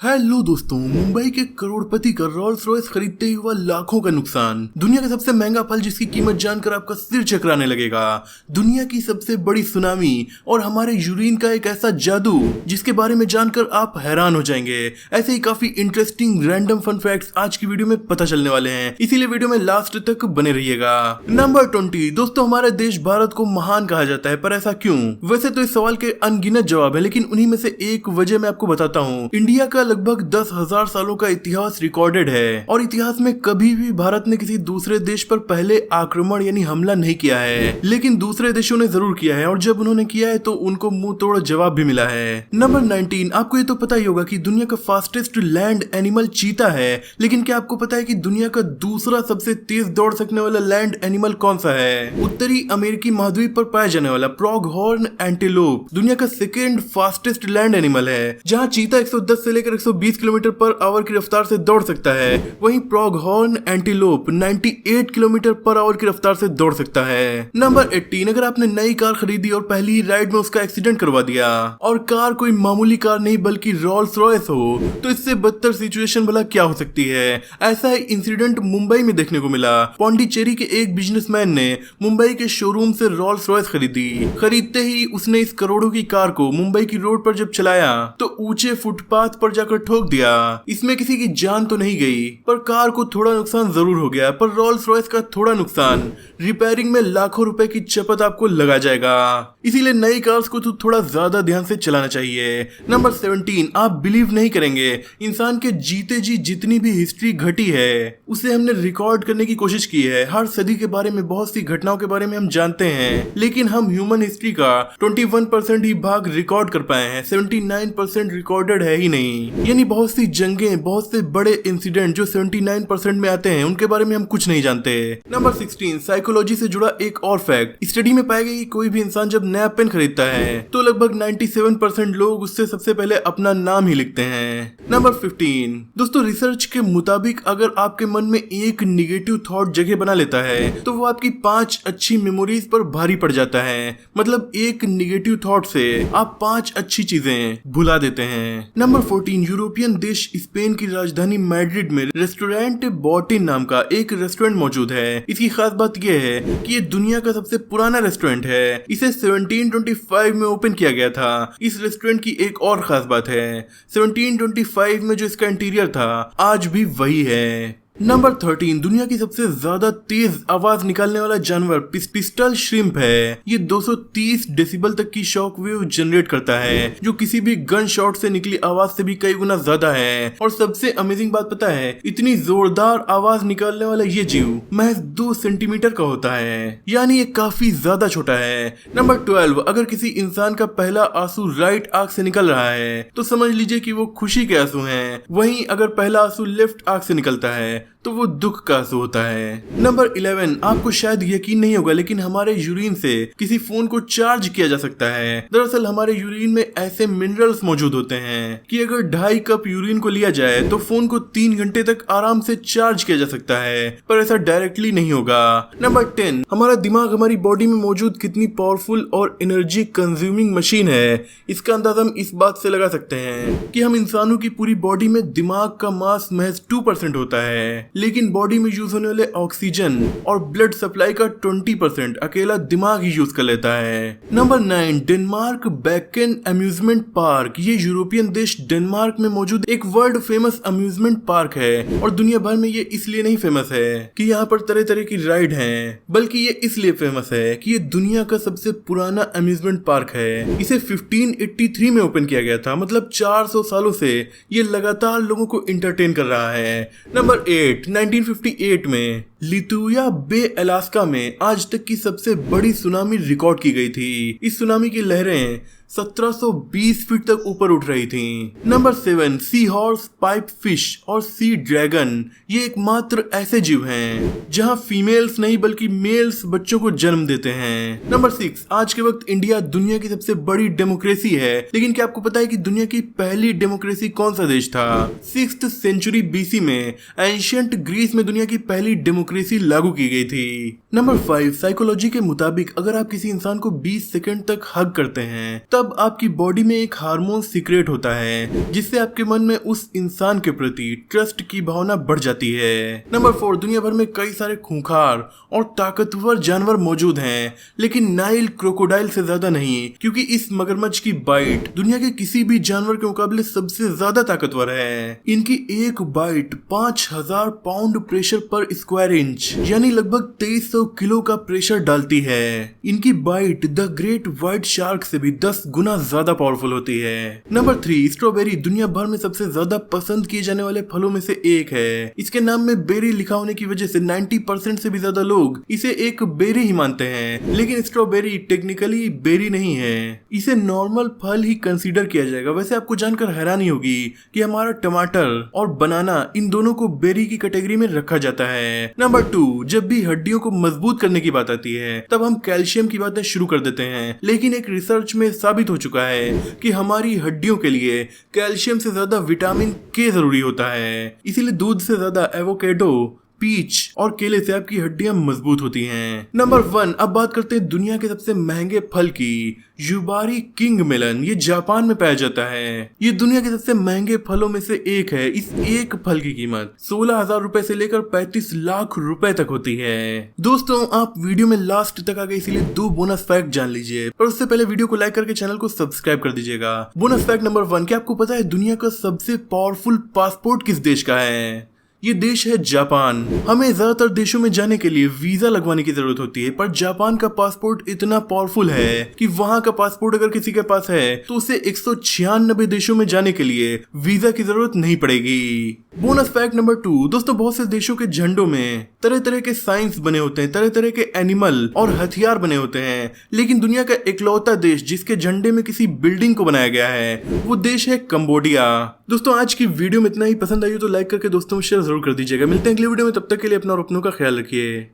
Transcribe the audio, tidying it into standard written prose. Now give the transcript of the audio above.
Hello दोस्तों, मुंबई के करोड़पति का रोल्स रॉयस खरीदते ही हुआ लाखों का नुकसान। दुनिया का सबसे महंगा फल जिसकी कीमत जानकर आपका सिर चकराने लगेगा। दुनिया की सबसे बड़ी सुनामी और हमारे यूरिन का एक ऐसा जादू जिसके बारे में जानकर आप हैरान हो जाएंगे। ऐसे ही काफी इंटरेस्टिंग रैंडम फन फैक्ट्स आज की वीडियो में पता चलने वाले हैं, इसीलिए वीडियो में लास्ट तक बने रहिएगा। नंबर 20 दोस्तों, हमारे देश भारत को महान कहा जाता है, पर ऐसा क्यों? वैसे तो इस सवाल के अनगिनत जवाब है, लेकिन उन्हीं में से एक वजह मैं आपको बताता हूँ। इंडिया का लगभग 10,000 सालों का इतिहास रिकॉर्डेड है और इतिहास में कभी भी भारत ने किसी दूसरे देश पर पहले आक्रमण यानी हमला नहीं किया है, लेकिन दूसरे देशों ने जरूर किया है और जब उन्होंने किया है तो उनको मुंह तोड़ जवाब भी मिला है। नंबर 19, आपको ये तो पता ही होगा कि दुनिया का फास्टेस्ट लैंड एनिमल चीता है, लेकिन क्या आपको पता है कि दुनिया का दूसरा सबसे तेज दौड़ सकने वाला लैंड एनिमल कौन सा है? उत्तरी अमेरिकी महाद्वीप पर पाया जाने वाला प्रोग हॉर्न एंटीलोप दुनिया का सेकेंड फास्टेस्ट लैंड एनिमल है। जहाँ चीता 110 से लेकर 120 किलोमीटर पर आवर की रफ्तार से दौड़ सकता है, वहीं pronghorn antelope 98 kilometre per hour की रफ्तार से दौड़ सकता है। नंबर 18, अगर आपने नई कार खरीदी और पहली ही राइड में उसका एक्सीडेंट करवा दिया और कार कोई मामूली कार नहीं बल्कि रोल्स रॉयस हो, तो इससे बदतर सिचुएशन भला क्या हो सकती है? ऐसा ही इंसिडेंट मुंबई में देखने को मिला। पौंडीचेरी के एक बिजनेसमैन ने मुंबई के शोरूम से रोल्स रॉयस खरीदी। खरीदते ही उसने इस करोड़ों की कार को मुंबई की रोड पर जब चलाया तो ऊंचे फुटपाथ पर जाकर ठोक दिया। इसमें किसी की जान तो नहीं गई, पर कार को थोड़ा नुकसान जरूर हो गया। पर रोल्स रॉयस का थोड़ा नुकसान रिपेयरिंग में लाखों रुपए की चपत आपको लगा जाएगा। इसीलिए नई कार्स को तो थोड़ा ज्यादा ध्यान से चलाना चाहिए। नंबर 17, आप बिलीव नहीं करेंगे, इंसान के जीते जी जितनी भी हिस्ट्री घटी है उसे हमने रिकॉर्ड करने की कोशिश की है। हर सदी के बारे में बहुत सी घटनाओं के बारे में हम जानते हैं, लेकिन हम ह्यूमन हिस्ट्री का 21% ही भाग रिकॉर्ड कर पाए हैं। 79% रिकॉर्डेड है ही नहीं। यानी बहुत सी जंगें, बहुत से बड़े इंसिडेंट जो 79% में आते हैं उनके बारे में हम कुछ नहीं जानते। नंबर 16, साइकोलॉजी से जुड़ा एक और फैक्ट। स्टडी में पाया गया कि कोई भी इंसान जब नया पेन खरीदता है तो लगभग 97% लोग उससे सबसे पहले अपना नाम ही लिखते हैं। नंबर 15, दोस्तों रिसर्च के मुताबिक अगर आपके मन में एक निगेटिव थॉट जगह बना लेता है तो वो आपकी 5 अच्छी मेमोरीज पर भारी पड़ जाता है। मतलब एक निगेटिव थॉट से आप 5 अच्छी चीजें भुला देते हैं। नंबर 14, यूरोपियन देश स्पेन की राजधानी मैड्रिड में रेस्टोरेंट बॉटिन नाम का एक रेस्टोरेंट मौजूद है। इसकी खास बात यह है कि ये दुनिया का सबसे पुराना रेस्टोरेंट है। इसे 1725 में ओपन किया गया था। इस रेस्टोरेंट की एक और खास बात है, 1725 में जो इसका इंटीरियर था आज भी वही है। नंबर 13, दुनिया की सबसे ज्यादा तेज आवाज निकालने वाला जानवर पिस्टल श्रिम्प है। ये 230 डेसिबल तक की शॉक वेव जनरेट करता है, जो किसी भी गन शॉट से निकली आवाज से भी कई गुना ज्यादा है। और सबसे अमेजिंग बात पता है, इतनी जोरदार आवाज निकालने वाला ये जीव महज 2 सेंटीमीटर का होता है, यानी ये काफी ज्यादा छोटा है। नंबर 12, अगर किसी इंसान का पहला आंसू राइट आंख से निकल रहा है तो समझ लीजिए कि वो खुशी के आंसू हैं। वहीं अगर पहला आंसू लेफ्ट आंख से निकलता है तो वो दुख का आंसू होता है। नंबर 11, आपको शायद यकीन नहीं होगा, लेकिन हमारे यूरिन से किसी फोन को चार्ज किया जा सकता है। दरअसल हमारे यूरिन में ऐसे मिनरल्स मौजूद होते हैं कि अगर 2.5 कप यूरिन को लिया जाए तो फोन को 3 घंटे तक आराम से चार्ज किया जा सकता है, पर ऐसा डायरेक्टली नहीं होगा। नंबर 10, हमारा दिमाग हमारी बॉडी में मौजूद कितनी पावरफुल और एनर्जी कंज्यूमिंग मशीन है, इसका अंदाजा हम इस बात से लगा सकते हैं कि हम इंसानों की पूरी बॉडी में दिमाग का मास महज 2% होता है, लेकिन बॉडी में यूज होने वाले ऑक्सीजन और ब्लड सप्लाई का 20% अकेला दिमाग ही यूज कर लेता है। Number 9, Denmark Bakken amusement park. ये यूरोपियन देश डेनमार्क में मौजूद एक वर्ल्ड फेमस अम्यूजमेंट पार्क है और दुनिया भर में ये इसलिए नहीं फेमस है कि यहाँ पर तरह तरह की राइड हैं, बल्कि ये इसलिए फेमस है कि ये दुनिया का सबसे पुराना अम्यूजमेंट पार्क है। इसे 1583 में ओपन किया गया था, मतलब 400 सालों से ये लगातार लोगों को इंटरटेन कर रहा है। नंबर 8, 1958 में लिथुया बे अलास्का में आज तक की सबसे बड़ी सुनामी रिकॉर्ड की गई थी। इस सुनामी की लहरें 1720 फीट तक ऊपर उठ रही थीं। Number 7, sea horse, pipe fish और सी ड्रैगन। ये एकमात्र ऐसे जीव हैं जहां फीमेल्स नहीं बल्कि मेल्स बच्चों को जन्म देते हैं। नंबर 6, आज के वक्त इंडिया दुनिया की सबसे बड़ी डेमोक्रेसी है, लेकिन क्या आपको पता है कि दुनिया की पहली डेमोक्रेसी कौन सा देश था? 6th सेंचुरी BC में एंशियंट ग्रीस में दुनिया की पहली डेमोक्रेसी लागू की गई थी। नंबर 5, साइकोलॉजी के मुताबिक अगर आप किसी इंसान को 20 सेकंड तक हग करते हैं तब आपकी बॉडी में एक हार्मोन सीक्रेट होता है जिससे आपके मन में उस इंसान के प्रति ट्रस्ट की भावना बढ़ जाती है। नंबर 4, दुनिया भर में कई सारे खूंखार और ताकतवर जानवर मौजूद हैं, लेकिन नाइल क्रोकोडाइल से ज्यादा नहीं, क्योंकि इस मगरमच्छ की बाइट दुनिया के किसी भी जानवर के मुकाबले सबसे ज्यादा ताकतवर है। इनकी एक bite 5000 pound pressure per square inch यानी लगभग 2300 किलो का प्रेशर डालती है। इनकी bite the great white shark से भी 10 गुना ज्यादा पावरफुल होती है। नंबर 3, स्ट्रॉबेरी दुनिया भर में सबसे ज्यादा पसंद किए जाने वाले फलों में से एक है। इसके नाम में बेरी लिखा होने की वजह से 90% से भी ज्यादा लोग इसे एक बेरी ही मानते हैं, लेकिन स्ट्रॉबेरी टेक्निकली बेरी नहीं है, इसे नॉर्मल फल ही कंसीडर किया जाएगा। वैसे आपको जानकर हैरानी होगी कि हमारा टमाटर और बनाना इन दोनों को बेरी की कैटेगरी में रखा जाता है। नंबर 2, जब भी हड्डियों को मजबूत करने की बात आती है तब हम कैल्शियम की बातें शुरू कर देते हैं, लेकिन एक रिसर्च में साबित हो चुका है कि हमारी हड्डियों के लिए कैल्शियम से ज्यादा विटामिन के जरूरी होता है। इसीलिए दूध से ज्यादा एवोकेडो, पीच और केले से आपकी हड्डियां मजबूत होती हैं। नंबर 1, अब बात करते हैं दुनिया के सबसे महंगे फल की। युबारी किंग मेलन, ये जापान में पाया जाता है। ये दुनिया के सबसे महंगे फलों में से एक है। इस एक फल की कीमत 16,000 रुपए से लेकर 35 लाख रुपए तक होती है। दोस्तों, आप वीडियो में लास्ट तक आ गए, इसीलिए 2 बोनस फैक्ट जान लीजिए, पर उससे पहले वीडियो को लाइक करके चैनल को सब्सक्राइब कर दीजिएगा। बोनस फैक्ट नंबर 1, क्या आपको पता है दुनिया का सबसे पावरफुल पासपोर्ट किस देश का है? ये देश है जापान। हमें ज्यादातर देशों में जाने के लिए वीजा लगवाने की जरूरत होती है, पर जापान का पासपोर्ट इतना पावरफुल है कि वहाँ का पासपोर्ट अगर किसी के पास है तो उसे 196 देशों में जाने के लिए वीजा की जरूरत नहीं पड़ेगी। बोनस फैक्ट नंबर 2, दोस्तों बहुत से देशों के झंडों में तरह तरह के साइंस बने होते हैं, तरह तरह के एनिमल और हथियार बने होते हैं, लेकिन दुनिया का इकलौता देश जिसके झंडे में किसी बिल्डिंग को बनाया गया है वो देश है कंबोडिया। दोस्तों, आज की वीडियो में इतना ही। पसंद आई हो तो लाइक करके दोस्तों में शेयर जरूर कर दीजिएगा। मिलते हैं अगली वीडियो में, तब तक के लिए अपना और अपनों का ख्याल रखिए।